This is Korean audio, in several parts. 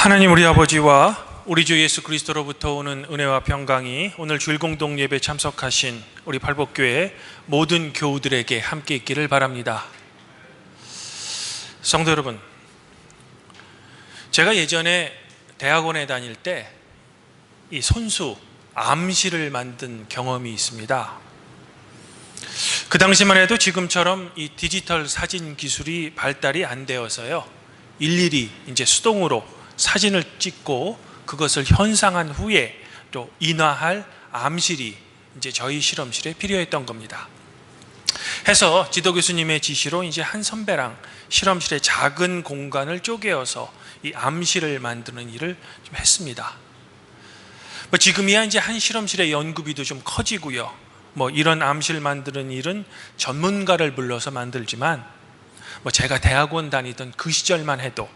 하나님 우리 아버지와 우리 주 예수 그리스도로부터 오는 은혜와 평강이 오늘 주일 공동 예배 참석하신 우리 발복교회 모든 교우들에게 함께 있기를 바랍니다. 성도 여러분, 제가 예전에 대학원에 다닐 때 이 손수 암시를 만든 경험이 있습니다. 그 당시만 해도 지금처럼 이 디지털 사진 기술이 발달이 안 되어서요, 일일이 이제 수동으로 사진을 찍고 그것을 현상한 후에 또 인화할 암실이 이제 저희 실험실에 필요했던 겁니다. 해서 지도 교수님의 지시로 이제 한 선배랑 실험실의 작은 공간을 쪼개어서 이 암실을 만드는 일을 좀 했습니다. 지금이야 이제 한 실험실의 연구비도 좀 커지고요, 이런 암실 만드는 일은 전문가를 불러서 만들지만 제가 대학원 다니던 그 시절만 해도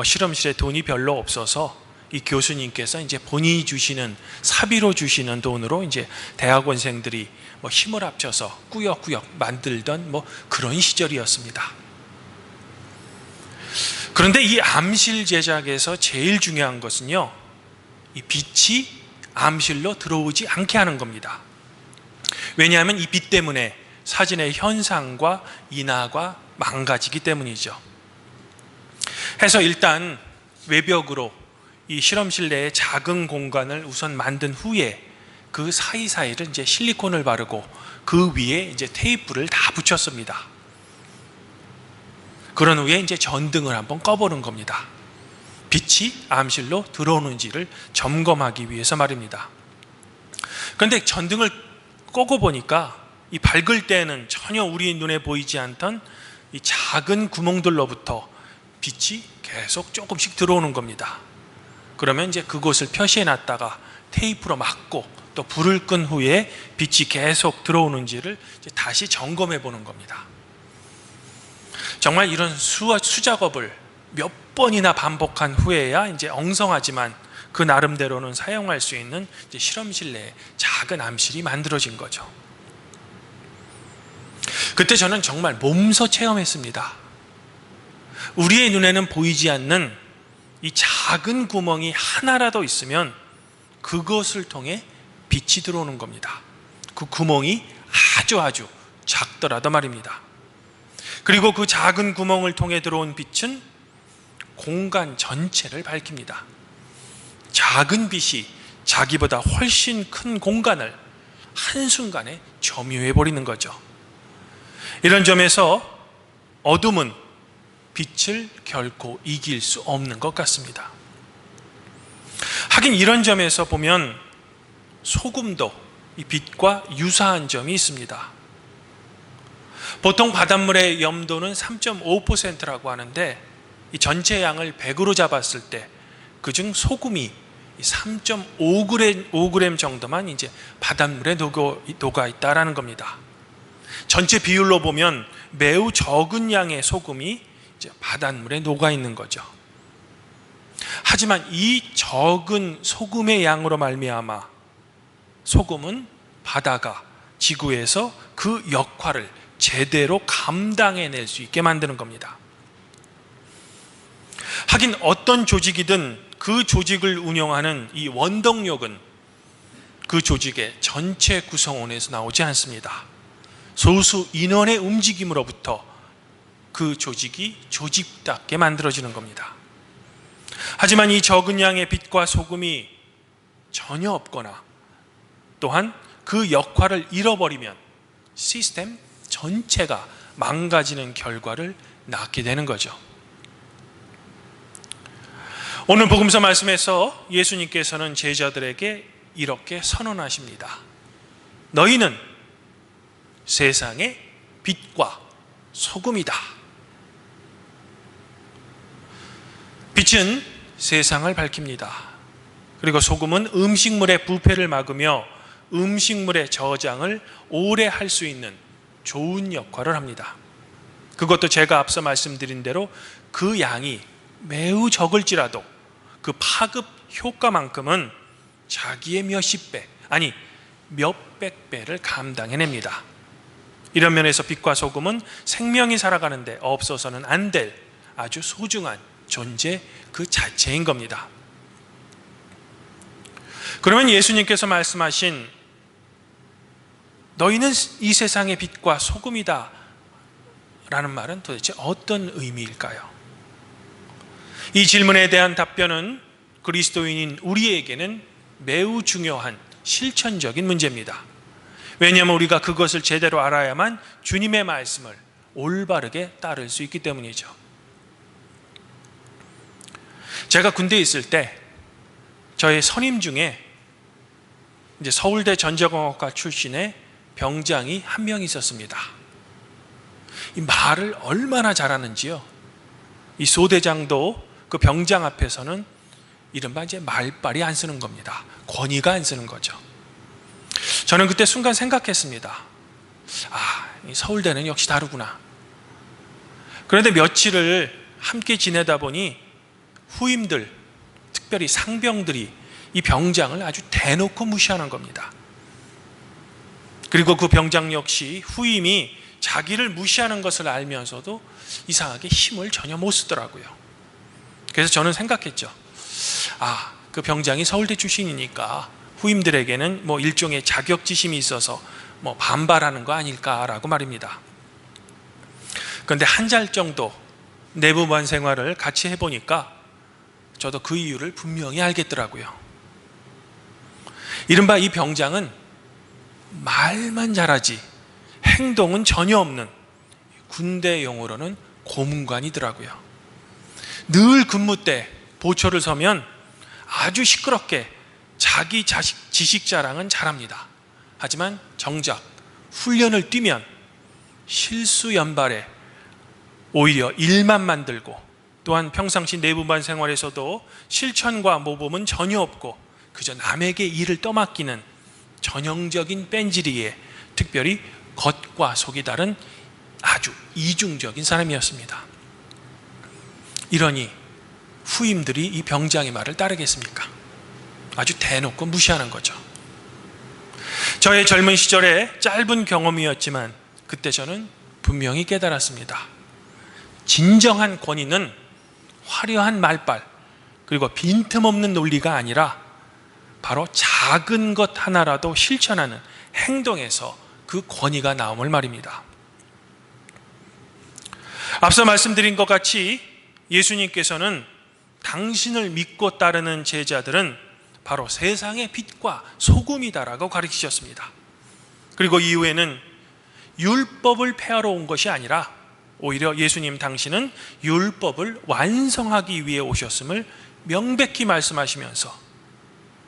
실험실에 돈이 별로 없어서 이 교수님께서 이제 본인이 주시는 사비로 주시는 돈으로 이제 대학원생들이 힘을 합쳐서 꾸역꾸역 만들던 그런 시절이었습니다. 그런데 이 암실 제작에서 제일 중요한 것은요, 이 빛이 암실로 들어오지 않게 하는 겁니다. 왜냐하면 이 빛 때문에 사진의 현상과 인화가 망가지기 때문이죠. 해서 일단 외벽으로 이 실험실 내에 작은 공간을 우선 만든 후에 그 사이사이를 이제 실리콘을 바르고 그 위에 이제 테이프를 다 붙였습니다. 그런 후에 이제 전등을 한번 꺼보는 겁니다. 빛이 암실로 들어오는지를 점검하기 위해서 말입니다. 그런데 전등을 끄고 보니까 이 밝을 때는 전혀 우리 눈에 보이지 않던 이 작은 구멍들로부터 빛이 계속 조금씩 들어오는 겁니다. 그러면 이제 그곳을 표시해 놨다가 테이프로 막고 또 불을 끈 후에 빛이 계속 들어오는지를 이제 다시 점검해 보는 겁니다. 정말 이런 수작업을 몇 번이나 반복한 후에야 이제 엉성하지만 그 나름대로는 사용할 수 있는 이제 실험실 내에 작은 암실이 만들어진 거죠. 그때 저는 정말 몸소 체험했습니다. 우리의 눈에는 보이지 않는 이 작은 구멍이 하나라도 있으면 그것을 통해 빛이 들어오는 겁니다. 그 구멍이 아주 작더라도 말입니다. 그리고 그 작은 구멍을 통해 들어온 빛은 공간 전체를 밝힙니다. 작은 빛이 자기보다 훨씬 큰 공간을 한순간에 점유해버리는 거죠. 이런 점에서 어둠은 빛을 결코 이길 수 없는 것 같습니다. 하긴 이런 점에서 보면 소금도 이 빛과 유사한 점이 있습니다. 보통 바닷물의 염도는 3.5%라고 하는데 이 전체 양을 100으로 잡았을 때 그중 소금이 3.5g 정도만 이제 바닷물에 녹아 있다라는 겁니다. 전체 비율로 보면 매우 적은 양의 소금이 이제 바닷물에 녹아 있는 거죠. 하지만 이 적은 소금의 양으로 말미암아 소금은 바다가 지구에서 그 역할을 제대로 감당해낼 수 있게 만드는 겁니다. 하긴 어떤 조직이든 그 조직을 운영하는 이 원동력은 그 조직의 전체 구성원에서 나오지 않습니다. 소수 인원의 움직임으로부터 그 조직이 조직답게 만들어지는 겁니다. 하지만 이 적은 양의 빛과 소금이 전혀 없거나 또한 그 역할을 잃어버리면 시스템 전체가 망가지는 결과를 낳게 되는 거죠. 오늘 복음서 말씀에서 예수님께서는 제자들에게 이렇게 선언하십니다. 너희는 세상의 빛과 소금이다. 빛은 세상을 밝힙니다. 그리고 소금은 음식물의 부패를 막으며 음식물의 저장을 오래 할 수 있는 좋은 역할을 합니다. 그것도 제가 앞서 말씀드린 대로 그 양이 매우 적을지라도 그 파급 효과만큼은 자기의 몇십 배, 아니 몇백 배를 감당해냅니다. 이런 면에서 빛과 소금은 생명이 살아가는데 없어서는 안 될 아주 소중한 존재 그 자체인 겁니다. 그러면 예수님께서 말씀하신 너희는 이 세상의 빛과 소금이다 라는 말은 도대체 어떤 의미일까요? 이 질문에 대한 답변은 그리스도인인 우리에게는 매우 중요한 실천적인 문제입니다. 왜냐하면 우리가 그것을 제대로 알아야만 주님의 말씀을 올바르게 따를 수 있기 때문이죠. 제가 군대에 있을 때 저의 선임 중에 이제 서울대 전자공학과 출신의 병장이 한 명 있었습니다. 이 말을 얼마나 잘하는지요. 이 소대장도 그 병장 앞에서는 이른바 이제 말빨이 안 쓰는 겁니다. 권위가 안 쓰는 거죠. 저는 그때 순간 생각했습니다. 이 서울대는 역시 다르구나. 그런데 며칠을 함께 지내다 보니 후임들, 특별히 상병들이 이 병장을 아주 대놓고 무시하는 겁니다. 그리고 그 병장 역시 후임이 자기를 무시하는 것을 알면서도 이상하게 힘을 전혀 못 쓰더라고요. 그래서 저는 생각했죠. 그 병장이 서울대 출신이니까 후임들에게는 뭐 일종의 자격지심이 있어서 뭐 반발하는 거 아닐까라고 말입니다. 그런데 한 달 정도 내부반 생활을 같이 해보니까 저도 그 이유를 분명히 알겠더라고요. 이른바 이 병장은 말만 잘하지 행동은 전혀 없는, 군대 용어로는 고문관이더라고요. 늘 근무 때 보초를 서면 아주 시끄럽게 자기 지식 자랑은 잘합니다. 하지만 정작 훈련을 뛰면 실수 연발에 오히려 일만 만들고, 또한 평상시 내부반 생활에서도 실천과 모범은 전혀 없고 그저 남에게 일을 떠맡기는 전형적인 뺀질이에 특별히 겉과 속이 다른 아주 이중적인 사람이었습니다. 이러니 후임들이 이 병장의 말을 따르겠습니까? 아주 대놓고 무시하는 거죠. 저의 젊은 시절에 짧은 경험이었지만 그때 저는 분명히 깨달았습니다. 진정한 권위는 화려한 말빨 그리고 빈틈없는 논리가 아니라 바로 작은 것 하나라도 실천하는 행동에서 그 권위가 나옴을 말입니다. 앞서 말씀드린 것 같이 예수님께서는 당신을 믿고 따르는 제자들은 바로 세상의 빛과 소금이다라고 가르치셨습니다. 그리고 이후에는 율법을 폐하러 온 것이 아니라 오히려 예수님 당신은 율법을 완성하기 위해 오셨음을 명백히 말씀하시면서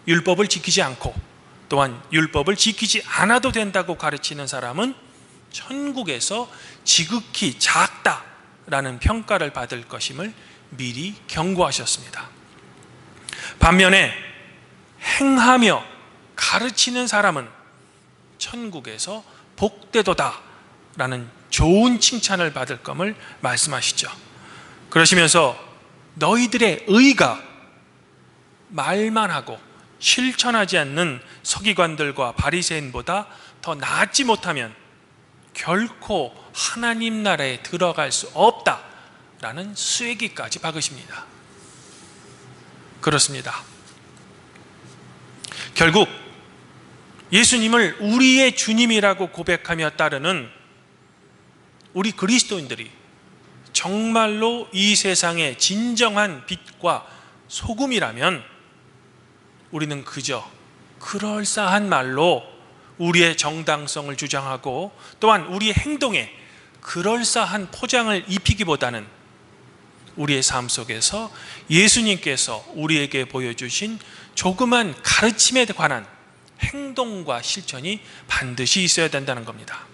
율법을 지키지 않고 또한 율법을 지키지 않아도 된다고 가르치는 사람은 천국에서 지극히 작다라는 평가를 받을 것임을 미리 경고하셨습니다. 반면에 행하며 가르치는 사람은 천국에서 복되도다라는 좋은 칭찬을 받을 것을 말씀하시죠. 그러시면서 너희들의 의가 말만 하고 실천하지 않는 서기관들과 바리새인보다 더 낫지 못하면 결코 하나님 나라에 들어갈 수 없다라는 쐐기까지 박으십니다. 그렇습니다. 결국 예수님을 우리의 주님이라고 고백하며 따르는 우리 그리스도인들이 정말로 이 세상의 진정한 빛과 소금이라면 우리는 그저 그럴싸한 말로 우리의 정당성을 주장하고 또한 우리의 행동에 그럴싸한 포장을 입히기보다는 우리의 삶 속에서 예수님께서 우리에게 보여주신 조그만 가르침에 관한 행동과 실천이 반드시 있어야 된다는 겁니다.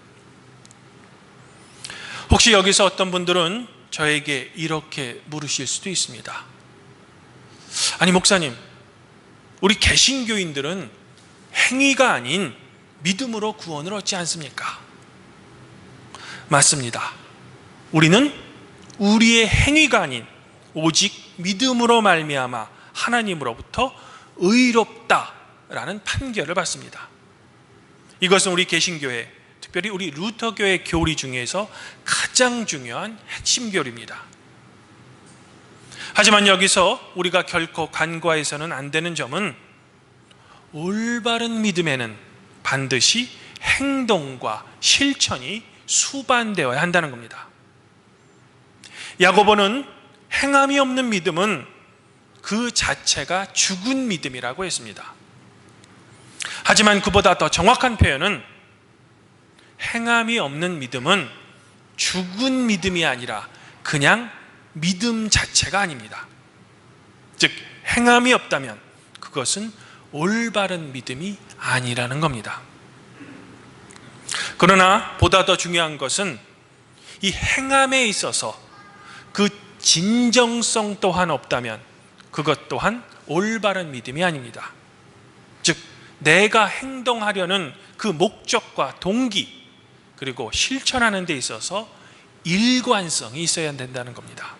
혹시 여기서 어떤 분들은 저에게 이렇게 물으실 수도 있습니다. 아니 목사님, 우리 개신교인들은 행위가 아닌 믿음으로 구원을 얻지 않습니까? 맞습니다. 우리는 우리의 행위가 아닌 오직 믿음으로 말미암아 하나님으로부터 의롭다라는 판결을 받습니다. 이것은 우리 개신교회, 특별히 우리 루터교의 교리 중에서 가장 중요한 핵심 교리입니다. 하지만 여기서 우리가 결코 간과해서는 안 되는 점은 올바른 믿음에는 반드시 행동과 실천이 수반되어야 한다는 겁니다. 야고보는 행함이 없는 믿음은 그 자체가 죽은 믿음이라고 했습니다. 하지만 그보다 더 정확한 표현은 행함이 없는 믿음은 죽은 믿음이 아니라 그냥 믿음 자체가 아닙니다. 즉 행함이 없다면 그것은 올바른 믿음이 아니라는 겁니다. 그러나 보다 더 중요한 것은 이 행함에 있어서 그 진정성 또한 없다면 그것 또한 올바른 믿음이 아닙니다. 즉 내가 행동하려는 그 목적과 동기 그리고 실천하는 데 있어서 일관성이 있어야 된다는 겁니다.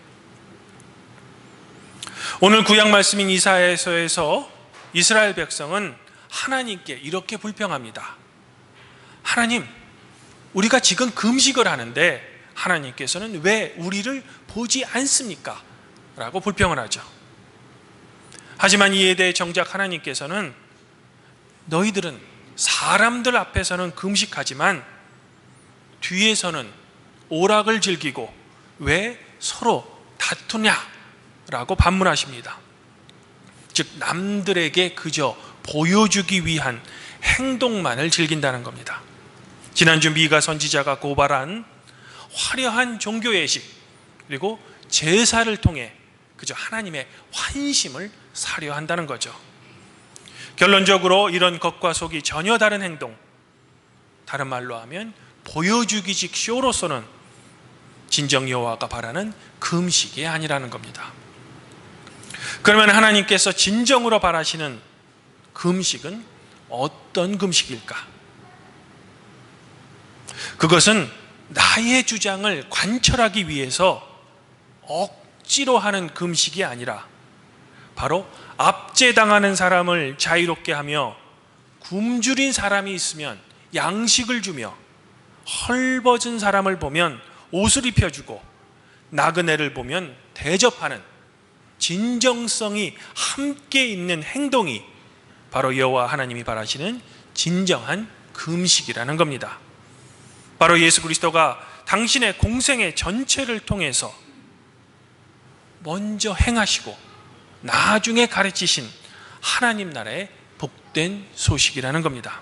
오늘 구약 말씀인 이사야서에서 이스라엘 백성은 하나님께 이렇게 불평합니다. 하나님, 우리가 지금 금식을 하는데 하나님께서는 왜 우리를 보지 않습니까? 라고 불평을 하죠. 하지만 이에 대해 정작 하나님께서는 너희들은 사람들 앞에서는 금식하지만 뒤에서는 오락을 즐기고 왜 서로 다투냐? 라고 반문하십니다. 즉 남들에게 그저 보여주기 위한 행동만을 즐긴다는 겁니다. 지난주 미가 선지자가 고발한 화려한 종교 예식 그리고 제사를 통해 그저 하나님의 환심을 사려 한다는 거죠. 결론적으로 이런 겉과 속이 전혀 다른 행동, 다른 말로 하면 보여주기식 쇼로서는 진정 여호와가 바라는 금식이 아니라는 겁니다. 그러면 하나님께서 진정으로 바라시는 금식은 어떤 금식일까? 그것은 나의 주장을 관철하기 위해서 억지로 하는 금식이 아니라 바로 압제당하는 사람을 자유롭게 하며 굶주린 사람이 있으면 양식을 주며 헐벗은 사람을 보면 옷을 입혀주고 나그네를 보면 대접하는 진정성이 함께 있는 행동이 바로 여호와 하나님이 바라시는 진정한 금식이라는 겁니다. 바로 예수 그리스도가 당신의 공생의 전체를 통해서 먼저 행하시고 나중에 가르치신 하나님 나라의 복된 소식이라는 겁니다.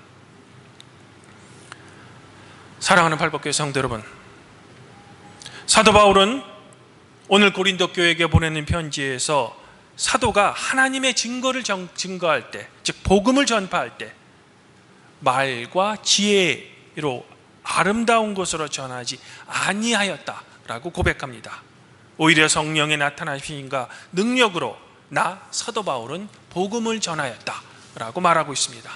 사랑하는 팔복교회 성도 여러분, 사도 바울은 오늘 고린도 교회에게 보내는 편지에서 사도가 하나님의 증거를 증거할 때, 즉 복음을 전파할 때 말과 지혜로 아름다운 것으로 전하지 아니하였다라고 고백합니다. 오히려 성령의 나타나심과 능력으로 나 사도 바울은 복음을 전하였다라고 말하고 있습니다.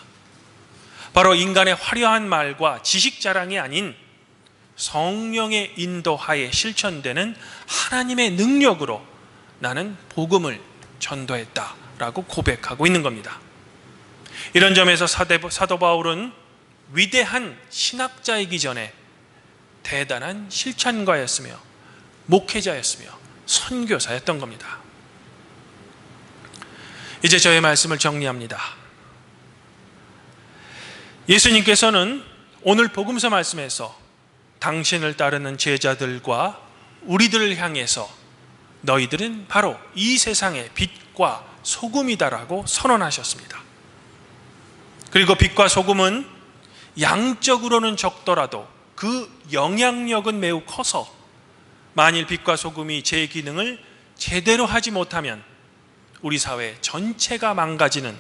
바로 인간의 화려한 말과 지식 자랑이 아닌 성령의 인도하에 실천되는 하나님의 능력으로 나는 복음을 전도했다라고 고백하고 있는 겁니다. 이런 점에서 사도 바울은 위대한 신학자이기 전에 대단한 실천가였으며 목회자였으며 선교사였던 겁니다. 이제 저의 말씀을 정리합니다. 예수님께서는 오늘 복음서 말씀에서 당신을 따르는 제자들과 우리들을 향해서 너희들은 바로 이 세상의 빛과 소금이다라고 선언하셨습니다. 그리고 빛과 소금은 양적으로는 적더라도 그 영향력은 매우 커서 만일 빛과 소금이 제 기능을 제대로 하지 못하면 우리 사회 전체가 망가지는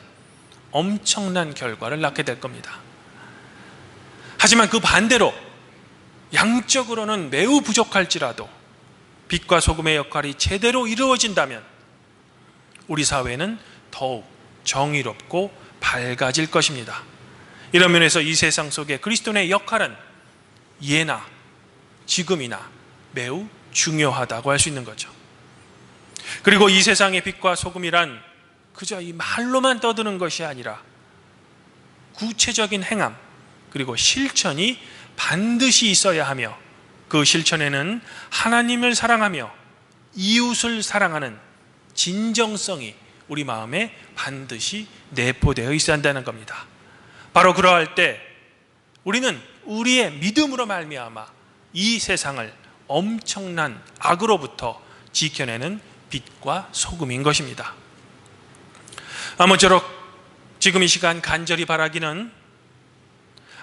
엄청난 결과를 낳게 될 겁니다. 하지만 그 반대로 양적으로는 매우 부족할지라도 빛과 소금의 역할이 제대로 이루어진다면 우리 사회는 더욱 정의롭고 밝아질 것입니다. 이런 면에서 이 세상 속에 그리스도인의 역할은 예나 지금이나 매우 중요하다고 할 수 있는 거죠. 그리고 이 세상의 빛과 소금이란 그저 이 말로만 떠드는 것이 아니라 구체적인 행함 그리고 실천이 반드시 있어야 하며 그 실천에는 하나님을 사랑하며 이웃을 사랑하는 진정성이 우리 마음에 반드시 내포되어 있어야 한다는 겁니다. 바로 그러할 때 우리는 우리의 믿음으로 말미암아 이 세상을 엄청난 악으로부터 지켜내는 빛과 소금인 것입니다. 아무쪼록 지금 이 시간 간절히 바라기는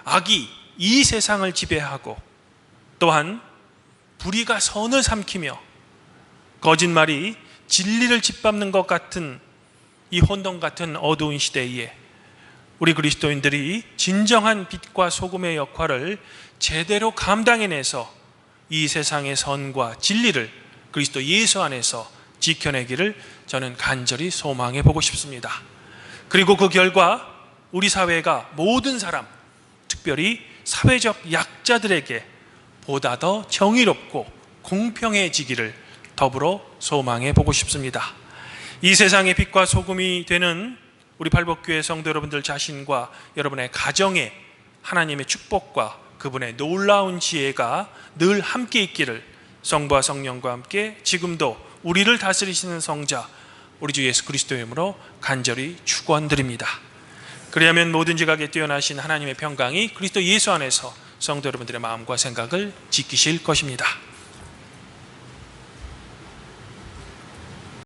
악이 이 세상을 지배하고 또한 불의가 선을 삼키며 거짓말이 진리를 짓밟는 것 같은 이 혼돈 같은 어두운 시대에 우리 그리스도인들이 진정한 빛과 소금의 역할을 제대로 감당해내서 이 세상의 선과 진리를 그리스도 예수 안에서 지켜내기를 저는 간절히 소망해 보고 싶습니다. 그리고 그 결과 우리 사회가 모든 사람, 특별히 사회적 약자들에게 보다 더 정의롭고 공평해지기를 더불어 소망해 보고 싶습니다. 이 세상의 빛과 소금이 되는 우리 팔복교회 성도 여러분들 자신과 여러분의 가정에 하나님의 축복과 그분의 놀라운 지혜가 늘 함께 있기를 성부와 성령과 함께 지금도 우리를 다스리시는 성자 우리 주 예수 그리스도의 이름으로 간절히 축원드립니다. 그리하면 모든 지각에 뛰어나신 하나님의 평강이 그리스도 예수 안에서 성도 여러분들의 마음과 생각을 지키실 것입니다.